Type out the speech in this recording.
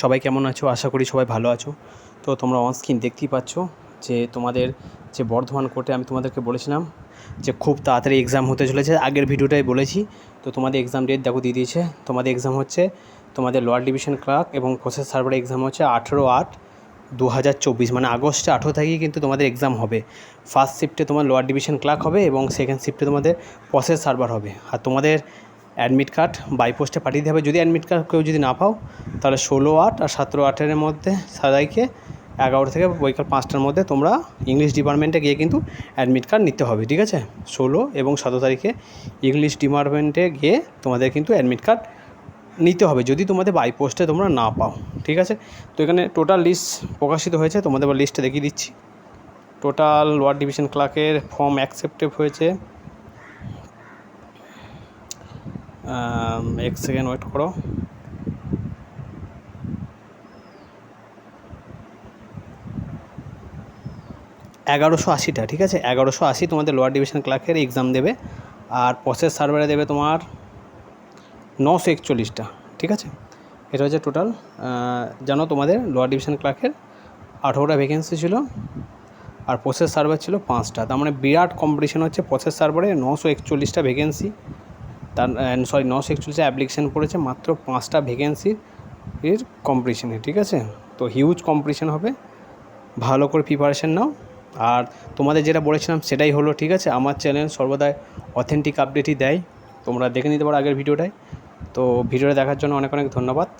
সবাই কেমন আছো? আশা করি সবাই ভালো আছো। তো তোমরা অন স্ক্রিন দেখতেই পাচ্ছ যে তোমাদের যে বর্ধমান কোর্টে আমি তোমাদেরকে বলেছিলাম যে খুব তাড়াতাড়ি এক্সাম হতে চলেছে। আগের ভিডিওটাই বলেছি। তো তোমাদের এক্সাম ডেট দেখো দিয়ে দিয়েছে। তোমাদের এক্সাম হচ্ছে তোমাদের লোয়ার ডিভিশন ক্লার্ক এবং প্রসেস সার্ভার এক্সাম হচ্ছে 18/8/2024 মানে আগস্টে 18 তারিখে কিন্তু তোমাদের এক্সাম হবে। ফার্স্ট শিফটে তোমার লোয়ার ডিভিশন ক্লার্ক হবে এবং সেকেন্ড শিফটে তোমাদের প্রসেস সার্ভার হবে। আর তোমাদের অ্যাডমিট কার্ড বাই পোস্টে পাঠিয়ে দিতে হবে। যদি অ্যাডমিট কার্ড কেউ যদি না পাও তাহলে 16/8 আর 17/8-এর মধ্যে সবাইকে 11 থেকে বিকাল 5টার মধ্যে তোমরা ইংলিশ ডিপার্টমেন্টে গিয়ে কিন্তু অ্যাডমিট কার্ড নিতে হবে, ঠিক আছে? 16 এবং 17 তারিখে ইংলিশ ডিপার্টমেন্টে গিয়ে তোমাদের কিন্তু অ্যাডমিট কার্ড নিতে হবে যদি তোমাদের বাই পোস্টে তোমরা না পাও, ঠিক আছে? তো এখানে টোটাল লিস্ট প্রকাশিত হয়েছে, তোমাদের লিস্টে দেখিয়ে দিচ্ছি। টোটাল লোয়ার ডিভিশন ক্লার্কের ফর্ম অ্যাকসেপ্টেড হয়েছে, এক সেকেন্ড ওয়েট করো। এগারোশো আশিটা, ঠিক আছে? 1180 তোমাদের লোয়ার ডিভিশন ক্লার্কের এক্সাম দেবে। আর প্রসেস সার্ভারে দেবে তোমার 941টা, ঠিক আছে? এটা হচ্ছে টোটাল। জানো তোমাদের লোয়ার ডিভিশন ক্লার্কের 18টা ভ্যাকেন্সি ছিল আর প্রসেস সার্ভার ছিল 5টা। তার মানে বিরাট কম্পিটিশন হচ্ছে প্রসেস সার্ভারে। 941টা ভ্যাকেন্সি, তার 941টা অ্যাপ্লিকেশান পড়েছে মাত্র 5টা ভ্যাকেন্সির কম্পিটিশনে, ঠিক আছে? তো হিউজ কম্পিটিশান হবে, ভালো করে প্রিপারেশান নাও। আর তোমাদের যেটা বলেছিলাম সেটাই হলো, ঠিক আছে? আমার চ্যানেল সর্বদাই অথেন্টিক আপডেটই দেয়, তোমরা দেখে নিতে পারো আগের ভিডিওটায়। তো ভিডিওটা দেখার জন্য অনেক অনেক ধন্যবাদ।